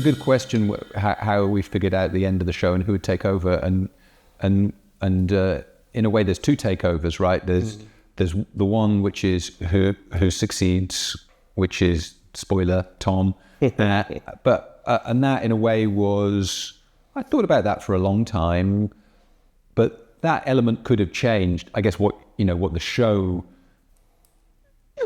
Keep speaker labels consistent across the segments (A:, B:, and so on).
A: good question. How we figured out the end of the show and who would take over, and in a way, there's two takeovers, right? There's the one which is who succeeds, which is spoiler Tom, but that in a way was, I thought about that for a long time, but that element could have changed. I guess what the show,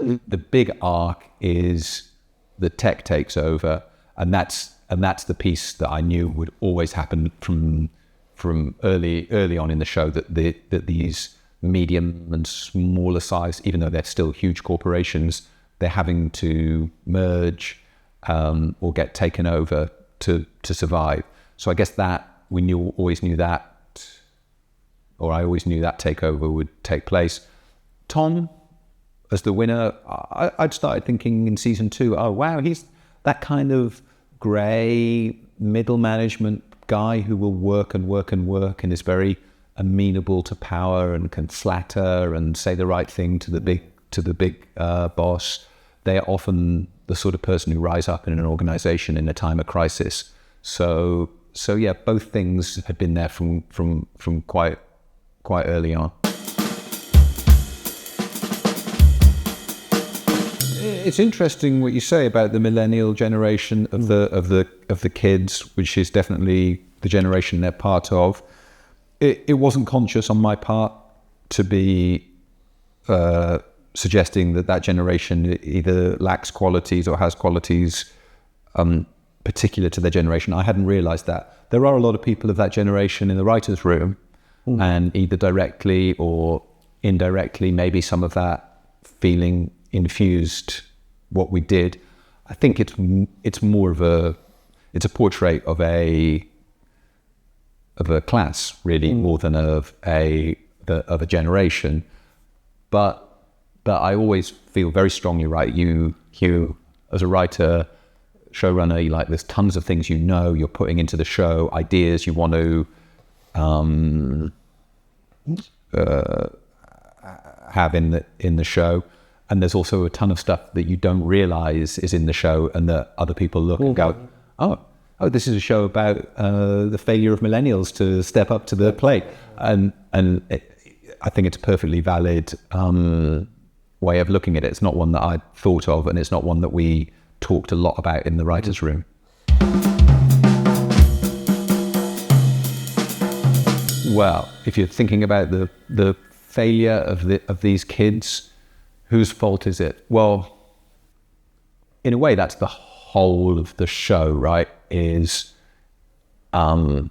A: the big arc is the tech takes over, and that's the piece that I knew would always happen from early on in the show, that these medium and smaller size, even though they're still huge corporations, they're having to merge or get taken over to survive. So I guess that I always knew that takeover would take place. Tom, as the winner, I'd started thinking in season 2, oh wow, he's that kind of grey middle management guy who will work and work and work and is very amenable to power and can flatter and say the right thing to the big boss. They are often the sort of person who rise up in an organization in a time of crisis. So yeah, both things had been there from quite early on. It's interesting what you say about the millennial generation of the kids, which is definitely the generation they're part of. It wasn't conscious on my part to be suggesting that generation either lacks qualities or has qualities particular to their generation. I hadn't realized that. There are a lot of people of that generation in the writer's room, and either directly or indirectly, maybe some of that feeling infused what we did. I think it's more of a portrait of a class, really, more than of a generation. But I always feel very strongly, right? You as a writer, showrunner, there's tons of things you're putting into the show, ideas you want to have in the show. And there's also a ton of stuff that you don't realize is in the show, and that other people look and go, oh, this is a show about the failure of millennials to step up to the plate. And I think it's a perfectly valid way of looking at it. It's not one that I'd thought of, and it's not one that we talked a lot about in the writer's room. Well, if you're thinking about the failure of these kids, whose fault is it? Well, in a way, that's the whole of the show, right? Is as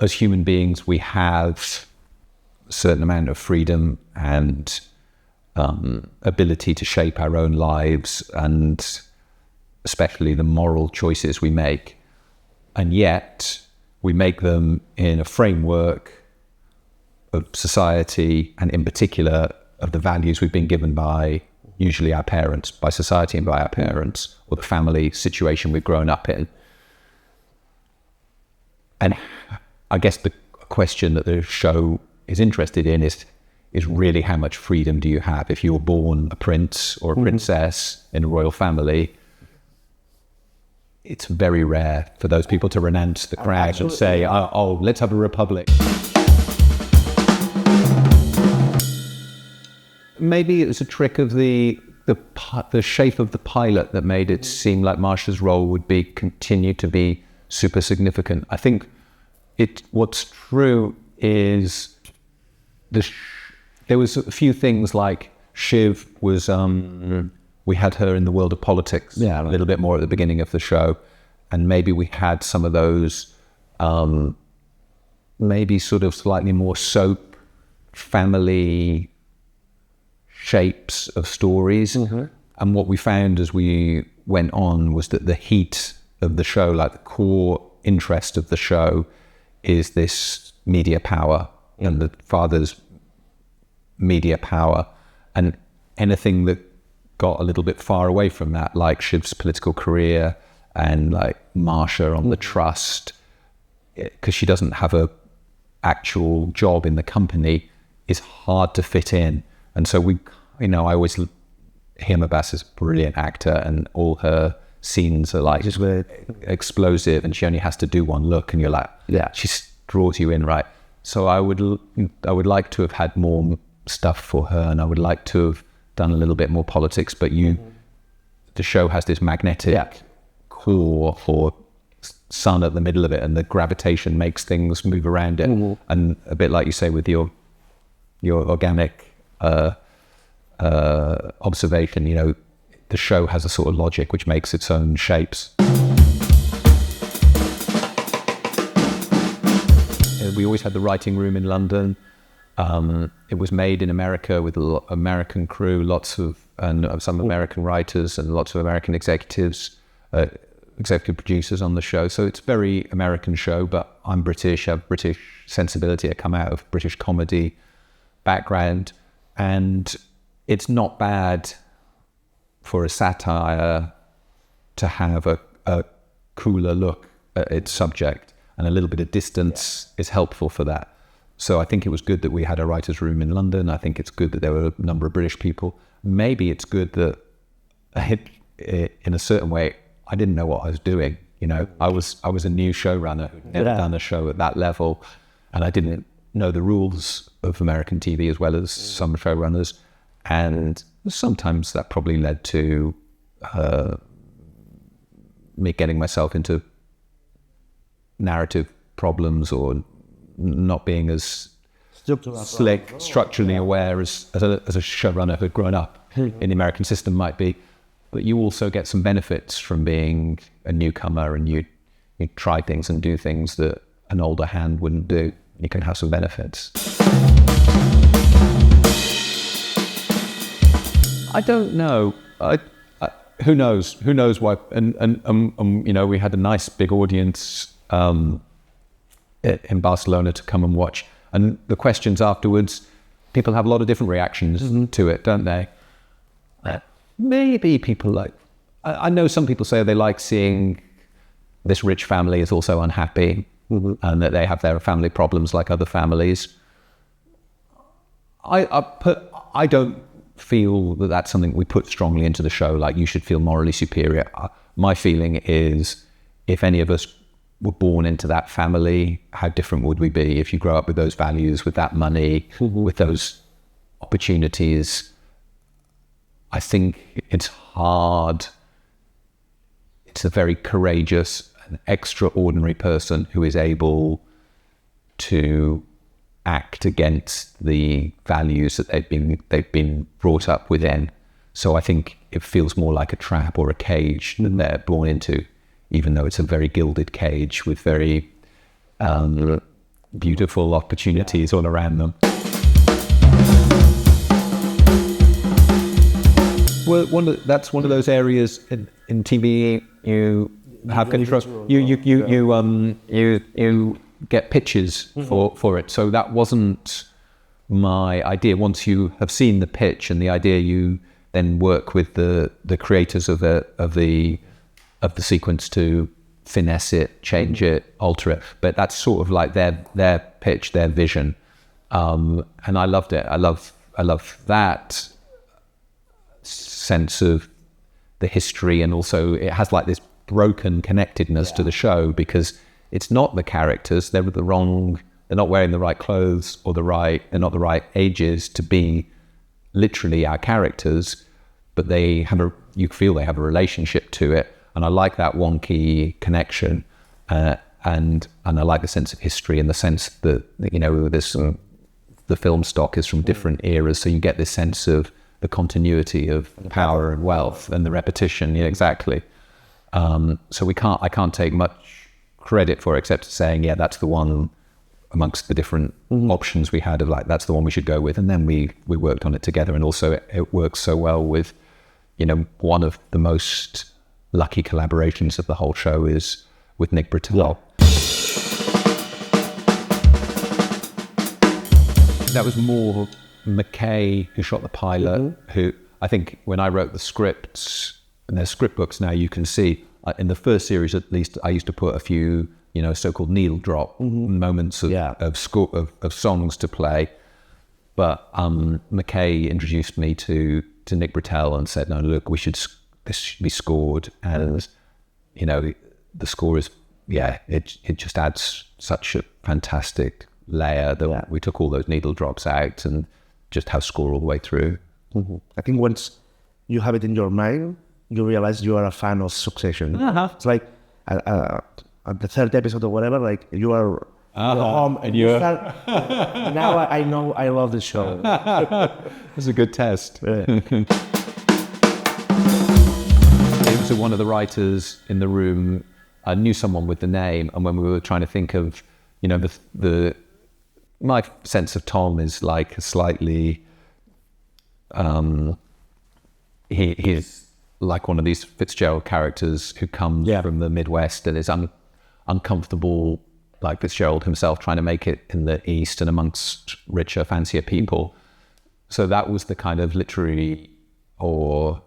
A: human beings, we have a certain amount of freedom and ability to shape our own lives, and especially the moral choices we make. And yet, we make them in a framework of society, and in particular, of the values we've been given by usually our parents, by society and by our parents, or the family situation we've grown up in. And I guess the question that the show is interested in is really how much freedom do you have if you were born a prince or a princess in a royal family. It's very rare for those people to renounce the crown and say, oh, let's have a republic. Maybe it was a trick of the shape of the pilot that made it seem like Marsha's role would continue to be super significant. I think what's true is there was a few things, like Shiv was, we had her in the world of politics a little bit more at the beginning of the show, and maybe we had some of those maybe sort of slightly more soap family shapes of stories. And what we found as we went on was that the heat of the show, like the core interest of the show, is this media power and the father's media power, and anything that got a little bit far away from that, like Shiv's political career and like Marsha on the trust, because she doesn't have a actual job in the company, is hard to fit in. And so I always, Hima Bass is a brilliant actor, and all her scenes are like
B: Just weird.
A: explosive, and she only has to do one look, and you're like, she draws you in, right? So I would like to have had more stuff for her, and I would like to have done a little bit more politics. But the show has this magnetic core or sun at the middle of it, and the gravitation makes things move around it. And a bit like you say with your organic observation, you know, the show has a sort of logic which makes its own shapes. We always had the writing room in London. It was made in America with an American crew, some American writers and lots of American executives, executive producers on the show. So it's a very American show, but I'm British, I have British sensibility. I come out of British comedy background, and it's not bad for a satire to have a cooler look at its subject, and a little bit of distance is helpful for that. So I think it was good that we had a writer's room in London. I think it's good that there were a number of British people. Maybe it's good that in a certain way, I didn't know what I was doing. You know, I was a new showrunner who'd never done a show at that level, and I didn't know the rules of American TV as well as some showrunners. And sometimes that probably led to me getting myself into narrative problems, or not being as slick, structurally aware as a showrunner who'd grown up in the American system might be. But you also get some benefits from being a newcomer, and you try things and do things that an older hand wouldn't do. You can have some benefits. I don't know. Who knows? Who knows why? And you know, we had a nice big audience in Barcelona to come and watch. And the questions afterwards, people have a lot of different reactions to it, don't they? Maybe people like, I know some people say they like seeing this rich family is also unhappy, and that they have their family problems like other families. I don't feel that that's something we put strongly into the show, like you should feel morally superior. My feeling is, if any of us were born into that family, how different would we be if you grow up with those values, with that money, with those opportunities? I think it's hard. It's a very courageous and extraordinary person who is able to act against the values that they've been brought up within. So I think it feels more like a trap or a cage that they're born into, even though it's a very gilded cage with very beautiful opportunities all around them. Well, that's one of those areas in TV you have control. You get pitches for it. So that wasn't my idea. Once you have seen the pitch and the idea, you then work with the creators of the sequence to finesse it, change it, alter it. But that's sort of like their pitch, their vision, and I loved it. I love that sense of the history, and also it has like this broken connectedness to the show, because it's not the characters, they're not wearing the right clothes, or they're not the right ages to be literally our characters, but you feel they have a relationship to it. And I like that wonky connection, and I like the sense of history, and the sense that, you know, there's the film stock is from different eras, so you get this sense of the continuity of power and wealth and the repetition. Yeah, exactly. So I can't take much credit for it, except saying, yeah, that's the one amongst the different options we had, of like, that's the one we should go with. And then we worked on it together, and also it works so well with, you know, one of the most lucky collaborations of the whole show is with Nick Britell. That was more McKay, who shot the pilot, who, I think when I wrote the scripts, and there's script books now, you can see in the first series at least, I used to put a few, you know, so-called needle drop moments of songs to play. But McKay introduced me to Nick Britell and said, no, look, this should be scored. And you know, the score is, it just adds such a fantastic layer that we took all those needle drops out and just have score all the way through.
B: I think once you have it in your mind, you realize you are a fan of Succession. It's like at the third episode or whatever, like you are home and you start, now I know I love the show.
A: That's a good test. It was one of the writers in the room. I knew someone with the name, and when we were trying to think of, you know, my sense of Tom is like a slightly, he's like one of these Fitzgerald characters who comes from the Midwest and is uncomfortable, like Fitzgerald himself, trying to make it in the East and amongst richer, fancier people. So that was the kind of literary or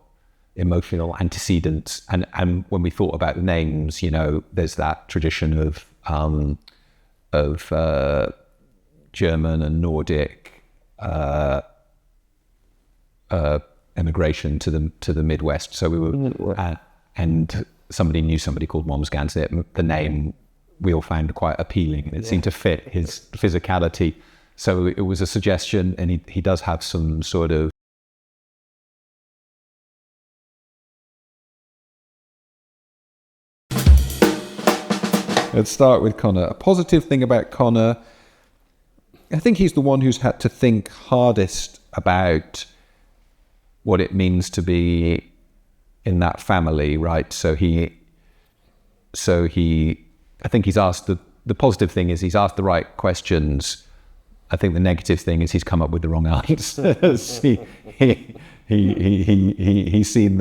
A: emotional antecedents. And when we thought about the names, you know, there's that tradition of German and Nordic immigration to the Midwest. So we were, and somebody knew somebody called Momsgans. The name we all found quite appealing, and it seemed to fit his physicality. So it was a suggestion, and he does have some sort of. Let's start with Connor. A positive thing about Connor, I think he's the one who's had to think hardest about what it means to be in that family, right? So he, I think he's asked the positive thing is he's asked the right questions. I think the negative thing is he's come up with the wrong answers. He's seen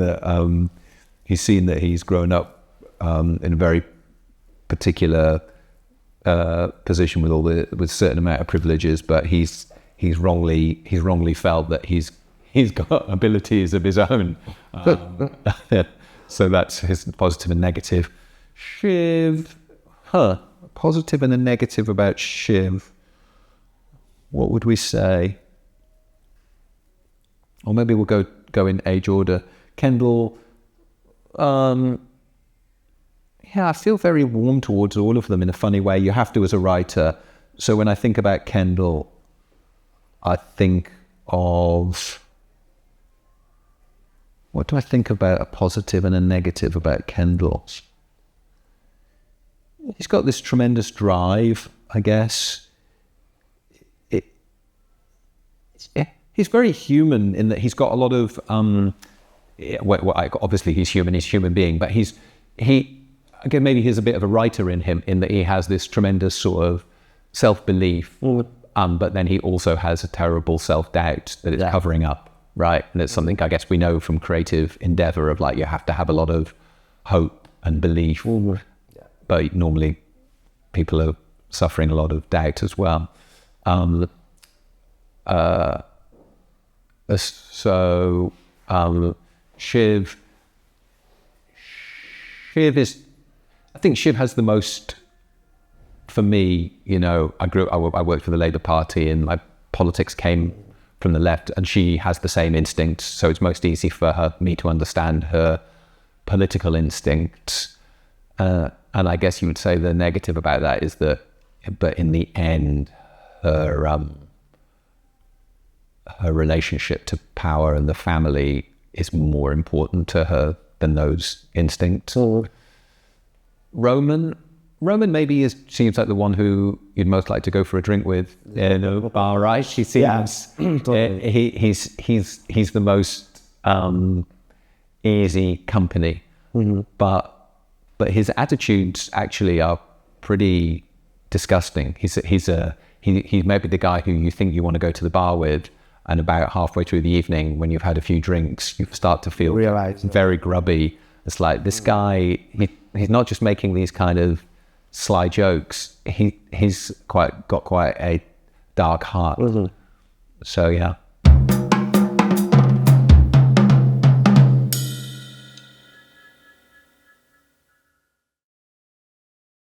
A: that he's grown up in a very particular position with a certain amount of privileges, but he's wrongly felt that he's got abilities of his own. So that's his positive and negative. Shiv, positive and a negative about Shiv. What would we say? Or maybe we'll go in age order. Kendall, I feel very warm towards all of them in a funny way. You have to as a writer. So when I think about Kendall, I think of, what do I think about a positive and a negative about Kendall? He's got this tremendous drive, I guess. He's very human in that he's got a lot of, obviously he's a human being, but again, maybe he's a bit of a writer in him, in that he has this tremendous sort of self-belief, but then he also has a terrible self-doubt that it's covering up, right? And it's something I guess we know from creative endeavor of like, you have to have a lot of hope and belief, but normally people are suffering a lot of doubt as well. Shiv is, I think Shiv has the most, for me, you know, I worked for the Labour Party and my politics came from the left, and she has the same instincts. So it's most easy for me to understand her political instincts. And I guess you would say the negative about that is that, but in the end, her relationship to power and the family is more important to her than those instincts. Roman maybe seems like the one who you'd most like to go for a drink with in a bar, right? He seems totally. He's the most easy company, but his attitudes actually are pretty disgusting. He's maybe the guy who you think you want to go to the bar with, and about halfway through the evening, when you've had a few drinks, you start to feel very grubby. It's like this guy. He's not just making these kind of sly jokes. He's got quite a dark heart. So yeah.